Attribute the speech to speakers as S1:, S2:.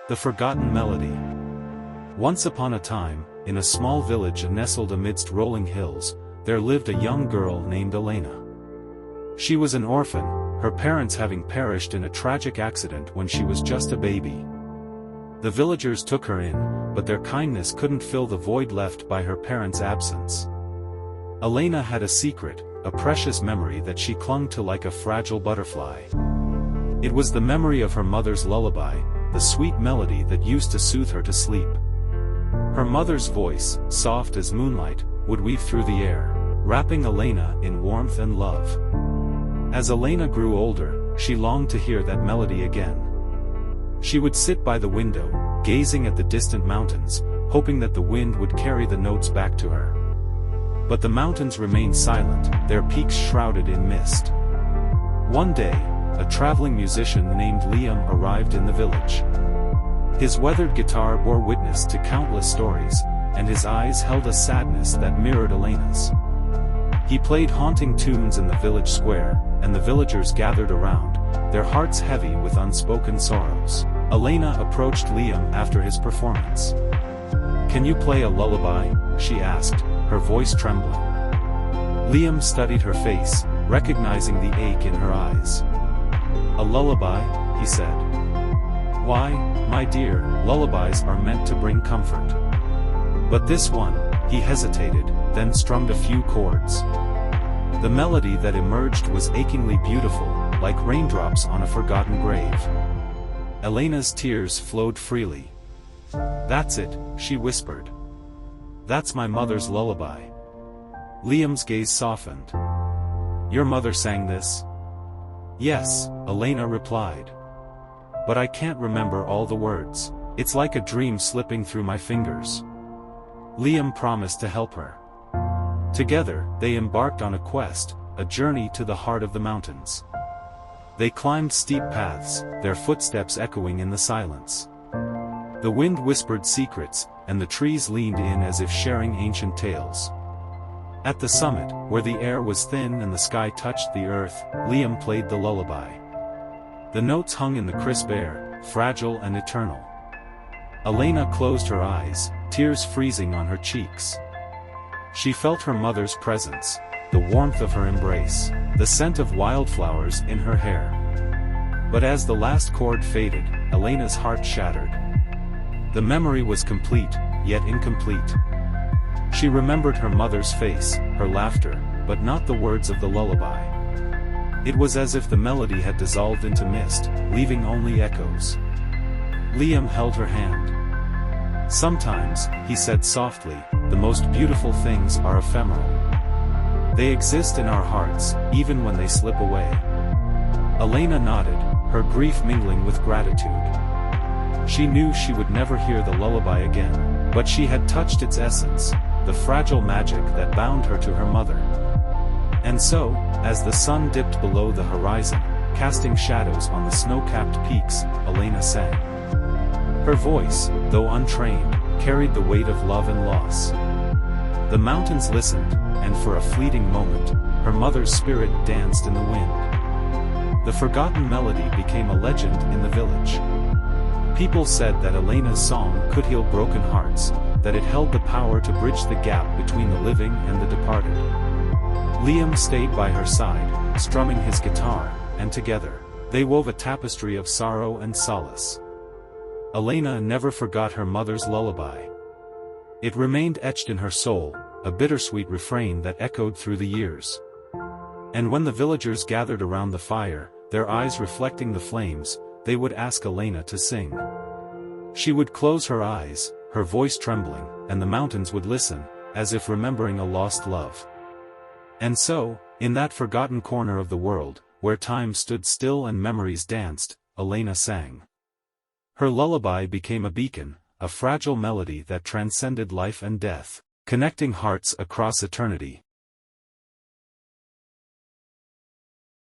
S1: The Forgotten Melody. Once upon a time, in a small village nestled amidst rolling hills, there lived a young girl named Elena. She was an orphan, her parents having perished in a tragic accident when she was just a baby. The villagers took her in, but their kindness couldn't fill the void left by her parents' absence. Elena had a secret, a precious memory that she clung to like a fragile butterfly. It was the memory of her mother's lullaby, the sweet melody that used to soothe her to sleep. Her mother's voice, soft as moonlight, would weave through the air, wrapping Elena in warmth and love. As Elena grew older, she longed to hear that melody again. She would sit by the window, gazing at the distant mountains, hoping that the wind would carry the notes back to her. But the mountains remained silent, their peaks shrouded in mist. One day, a traveling musician named Liam arrived in the village. His weathered guitar bore witness to countless stories, and his eyes held a sadness that mirrored Elena's. He played haunting tunes in the village square, and the villagers gathered around, their hearts heavy with unspoken sorrows. Elena approached Liam after his performance. "Can you play a lullaby?" she asked, her voice trembling. Liam studied her face, recognizing the ache in her eyes. "A lullaby," he said. "Why, my dear, lullabies are meant to bring comfort. But this one," he hesitated, then strummed a few chords. The melody that emerged was achingly beautiful, like raindrops on a forgotten grave. Elena's tears flowed freely. "That's it," she whispered. "That's my mother's lullaby." Liam's gaze softened. "Your mother sang this?" "Yes," Elena replied. "But I can't remember all the words. It's like a dream slipping through my fingers." Liam promised to help her. Together, they embarked on a quest, a journey to the heart of the mountains. They climbed steep paths, their footsteps echoing in the silence. The wind whispered secrets, and the trees leaned in as if sharing ancient tales. At the summit, where the air was thin and the sky touched the earth, Liam played the lullaby. The notes hung in the crisp air, fragile and eternal. Elena closed her eyes, tears freezing on her cheeks. She felt her mother's presence, the warmth of her embrace, the scent of wildflowers in her hair. But as the last chord faded, Elena's heart shattered. The memory was complete, yet incomplete. She remembered her mother's face, her laughter, but not the words of the lullaby. It was as if the melody had dissolved into mist, leaving only echoes. Liam held her hand. "Sometimes," he said softly, "the most beautiful things are ephemeral. They exist in our hearts, even when they slip away." Elena nodded, her grief mingling with gratitude. She knew she would never hear the lullaby again, but she had touched its essence, the fragile magic that bound her to her mother. And so, as the sun dipped below the horizon, casting shadows on the snow-capped peaks, Elena sang. Her voice, though untrained, carried the weight of love and loss. The mountains listened, and for a fleeting moment, her mother's spirit danced in the wind. The forgotten melody became a legend in the village. People said that Elena's song could heal broken hearts, that it held the power to bridge the gap between the living and the departed. Liam stayed by her side, strumming his guitar, and together, they wove a tapestry of sorrow and solace. Elena never forgot her mother's lullaby. It remained etched in her soul, a bittersweet refrain that echoed through the years. And when the villagers gathered around the fire, their eyes reflecting the flames, they would ask Elena to sing. She would close her eyes, her voice trembling, and the mountains would listen, as if remembering a lost love. And so, in that forgotten corner of the world, where time stood still and memories danced, Elena sang. Her lullaby became a beacon, a fragile melody that transcended life and death, connecting hearts across eternity.